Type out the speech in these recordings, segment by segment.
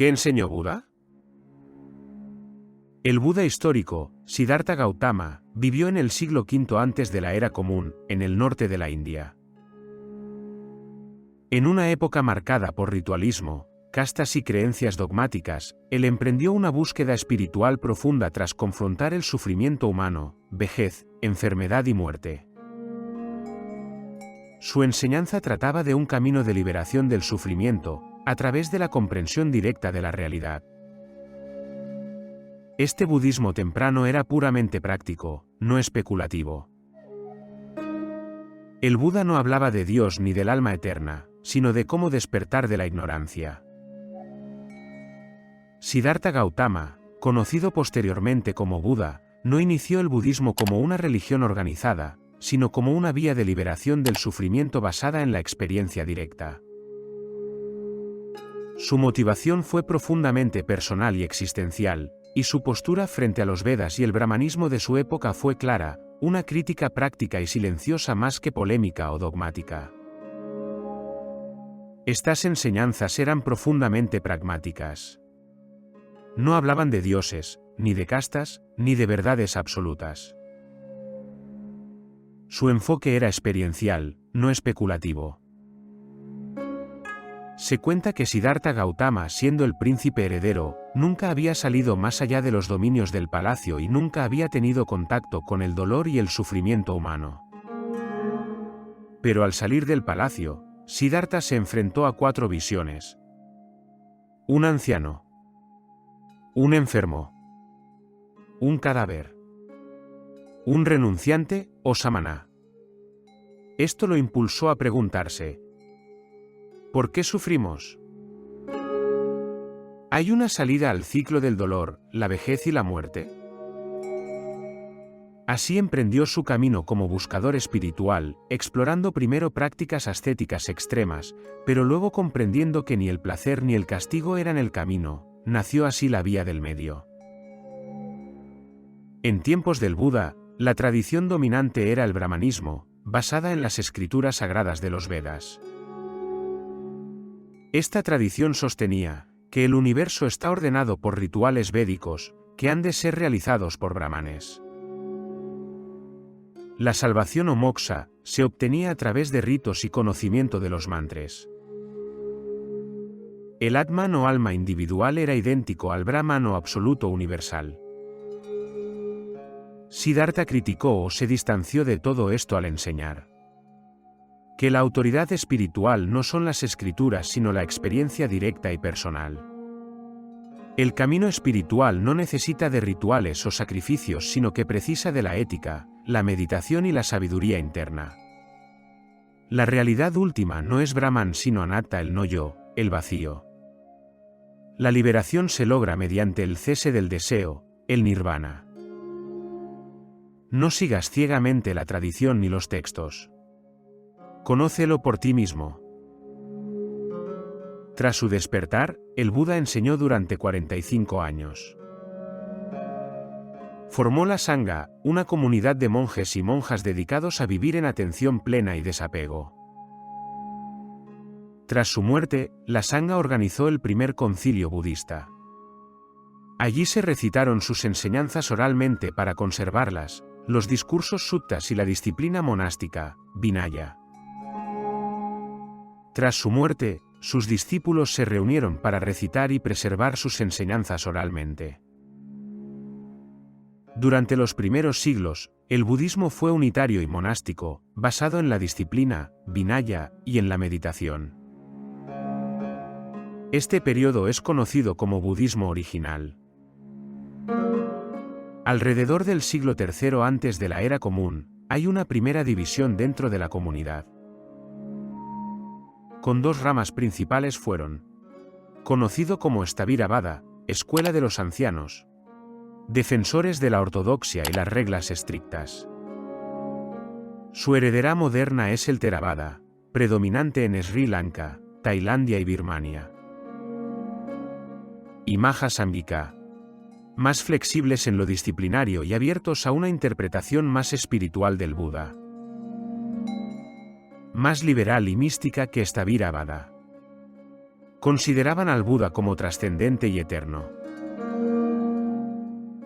¿Qué enseñó Buda? El Buda histórico, Siddhartha Gautama, vivió en el siglo V antes de la Era Común, en el norte de la India. En una época marcada por ritualismo, castas y creencias dogmáticas, él emprendió una búsqueda espiritual profunda tras confrontar el sufrimiento humano, vejez, enfermedad y muerte. Su enseñanza trataba de un camino de liberación del sufrimiento, a través de la comprensión directa de la realidad. Este budismo temprano era puramente práctico, no especulativo. El Buda no hablaba de Dios ni del alma eterna, sino de cómo despertar de la ignorancia. Siddhartha Gautama, conocido posteriormente como Buda, no inició el budismo como una religión organizada, sino como una vía de liberación del sufrimiento basada en la experiencia directa. Su motivación fue profundamente personal y existencial, y su postura frente a los Vedas y el brahmanismo de su época fue clara, una crítica práctica y silenciosa más que polémica o dogmática. Estas enseñanzas eran profundamente pragmáticas. No hablaban de dioses, ni de castas, ni de verdades absolutas. Su enfoque era experiencial, no especulativo. Se cuenta que Siddhartha Gautama, siendo el príncipe heredero, nunca había salido más allá de los dominios del palacio y nunca había tenido contacto con el dolor y el sufrimiento humano. Pero al salir del palacio, Siddhartha se enfrentó a 4 visiones. Un anciano. Un enfermo. Un cadáver. Un renunciante, o samana. Esto lo impulsó a preguntarse: ¿por qué sufrimos? ¿Hay una salida al ciclo del dolor, la vejez y la muerte? Así emprendió su camino como buscador espiritual, explorando primero prácticas ascéticas extremas, pero luego comprendiendo que ni el placer ni el castigo eran el camino, nació así la vía del medio. En tiempos del Buda, la tradición dominante era el brahmanismo, basada en las escrituras sagradas de los Vedas. Esta tradición sostenía que el universo está ordenado por rituales védicos, que han de ser realizados por brahmanes. La salvación o moksha se obtenía a través de ritos y conocimiento de los mantras. El Atman o alma individual era idéntico al Brahman o absoluto universal. Siddhartha criticó o se distanció de todo esto al enseñar que la autoridad espiritual no son las escrituras sino la experiencia directa y personal. El camino espiritual no necesita de rituales o sacrificios sino que precisa de la ética, la meditación y la sabiduría interna. La realidad última no es Brahman sino Anatta, el no yo, el vacío. La liberación se logra mediante el cese del deseo, el nirvana. No sigas ciegamente la tradición ni los textos. Conócelo por ti mismo. Tras su despertar, el Buda enseñó durante 45 años. Formó la Sangha, una comunidad de monjes y monjas dedicados a vivir en atención plena y desapego. Tras su muerte, la Sangha organizó el primer concilio budista. Allí se recitaron sus enseñanzas oralmente para conservarlas, los discursos suttas y la disciplina monástica, Vinaya. Tras su muerte, sus discípulos se reunieron para recitar y preservar sus enseñanzas oralmente. Durante los primeros siglos, el budismo fue unitario y monástico, basado en la disciplina, Vinaya, y en la meditación. Este periodo es conocido como budismo original. Alrededor del siglo III antes de la Era Común, hay una primera división dentro de la comunidad. Con 2 ramas principales fueron: conocido como Sthavirabada, escuela de los ancianos, defensores de la ortodoxia y las reglas estrictas. Su heredera moderna es el Theravada, predominante en Sri Lanka, Tailandia y Birmania. Y Mahasamgika, más flexibles en lo disciplinario y abiertos a una interpretación más espiritual del Buda. Más liberal y mística que Sthavirabada. Consideraban al Buda como trascendente y eterno.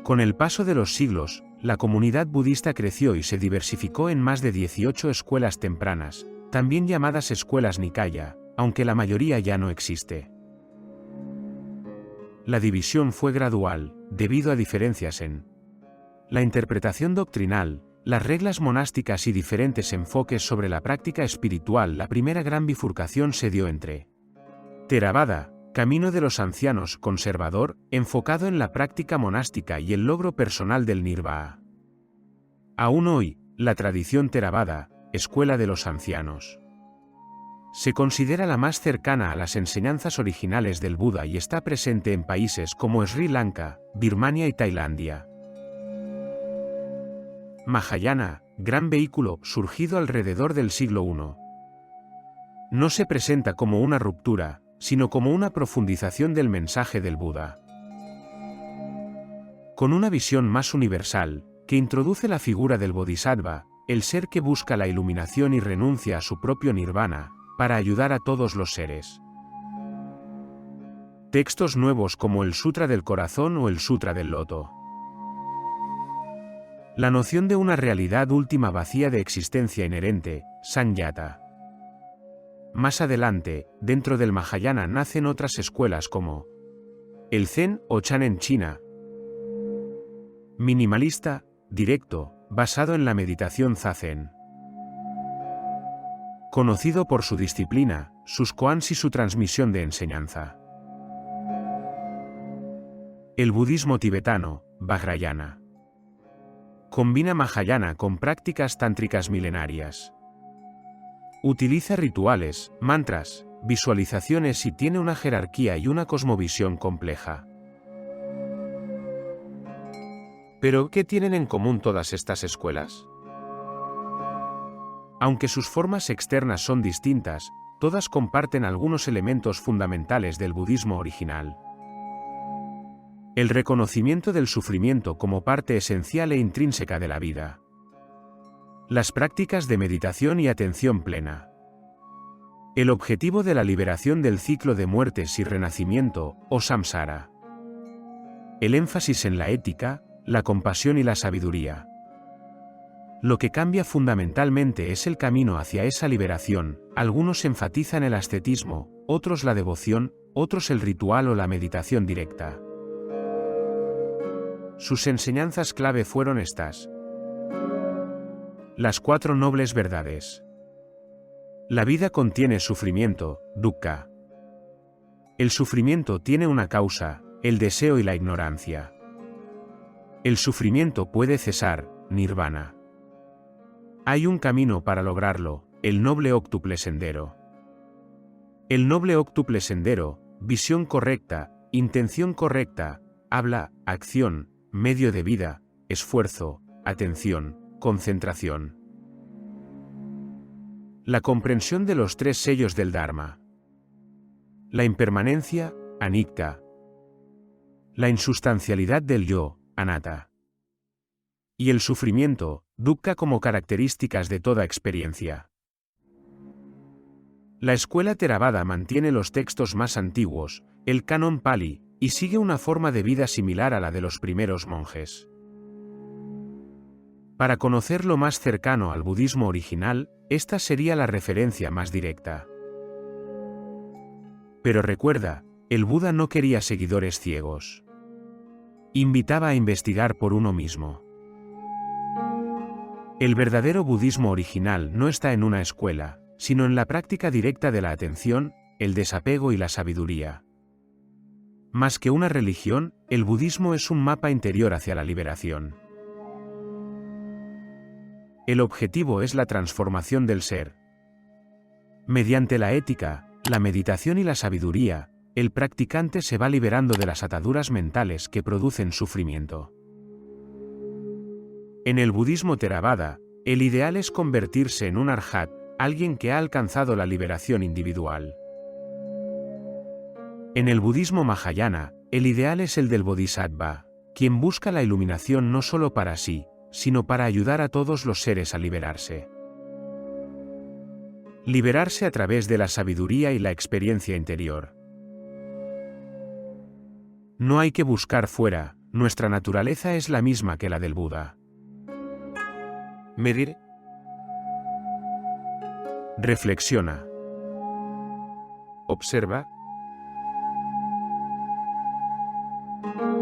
Con el paso de los siglos, la comunidad budista creció y se diversificó en más de 18 escuelas tempranas, también llamadas escuelas Nikaya, aunque la mayoría ya no existe. La división fue gradual, debido a diferencias en la interpretación doctrinal, las reglas monásticas y diferentes enfoques sobre la práctica espiritual. La primera gran bifurcación se dio entre Theravada, camino de los ancianos conservador, enfocado en la práctica monástica y el logro personal del nirvana. Aún hoy, la tradición Theravada, escuela de los ancianos, se considera la más cercana a las enseñanzas originales del Buda y está presente en países como Sri Lanka, Birmania y Tailandia. Mahayana, gran vehículo surgido alrededor del siglo I. No se presenta como una ruptura, sino como una profundización del mensaje del Buda. Con una visión más universal, que introduce la figura del Bodhisattva, el ser que busca la iluminación y renuncia a su propio nirvana, para ayudar a todos los seres. Textos nuevos como el Sutra del Corazón o el Sutra del Loto. La noción de una realidad última vacía de existencia inherente, Sanyata. Más adelante, dentro del Mahayana nacen otras escuelas como el Zen o Chan en China. Minimalista, directo, basado en la meditación Zazen. Conocido por su disciplina, sus koans y su transmisión de enseñanza. El budismo tibetano, Vajrayana. Combina Mahayana con prácticas tántricas milenarias. Utiliza rituales, mantras, visualizaciones y tiene una jerarquía y una cosmovisión compleja. ¿Pero qué tienen en común todas estas escuelas? Aunque sus formas externas son distintas, todas comparten algunos elementos fundamentales del budismo original. El reconocimiento del sufrimiento como parte esencial e intrínseca de la vida. Las prácticas de meditación y atención plena. El objetivo de la liberación del ciclo de muertes y renacimiento, o samsara. El énfasis en la ética, la compasión y la sabiduría. Lo que cambia fundamentalmente es el camino hacia esa liberación. Algunos enfatizan el ascetismo, otros la devoción, otros el ritual o la meditación directa. Sus enseñanzas clave fueron estas. Las 4 nobles verdades. La vida contiene sufrimiento, dukkha. El sufrimiento tiene una causa, el deseo y la ignorancia. El sufrimiento puede cesar, nirvana. Hay un camino para lograrlo, el noble óctuple sendero. El noble óctuple sendero, visión correcta, intención correcta, habla, acción, medio de vida, esfuerzo, atención, concentración. La comprensión de los 3 sellos del Dharma. La impermanencia, anicca. La insustancialidad del yo, anatta. Y el sufrimiento, dukkha como características de toda experiencia. La escuela Theravada mantiene los textos más antiguos, el canon Pali, y sigue una forma de vida similar a la de los primeros monjes. Para conocer lo más cercano al budismo original, esta sería la referencia más directa. Pero recuerda, el Buda no quería seguidores ciegos. Invitaba a investigar por uno mismo. El verdadero budismo original no está en una escuela, sino en la práctica directa de la atención, el desapego y la sabiduría. Más que una religión, el budismo es un mapa interior hacia la liberación. El objetivo es la transformación del ser. Mediante la ética, la meditación y la sabiduría, el practicante se va liberando de las ataduras mentales que producen sufrimiento. En el budismo Theravada, el ideal es convertirse en un arhat, alguien que ha alcanzado la liberación individual. En el budismo Mahayana, el ideal es el del bodhisattva, quien busca la iluminación no solo para sí, sino para ayudar a todos los seres a liberarse. Liberarse a través de la sabiduría y la experiencia interior. No hay que buscar fuera, nuestra naturaleza es la misma que la del Buda. Medir. Reflexiona. Observa,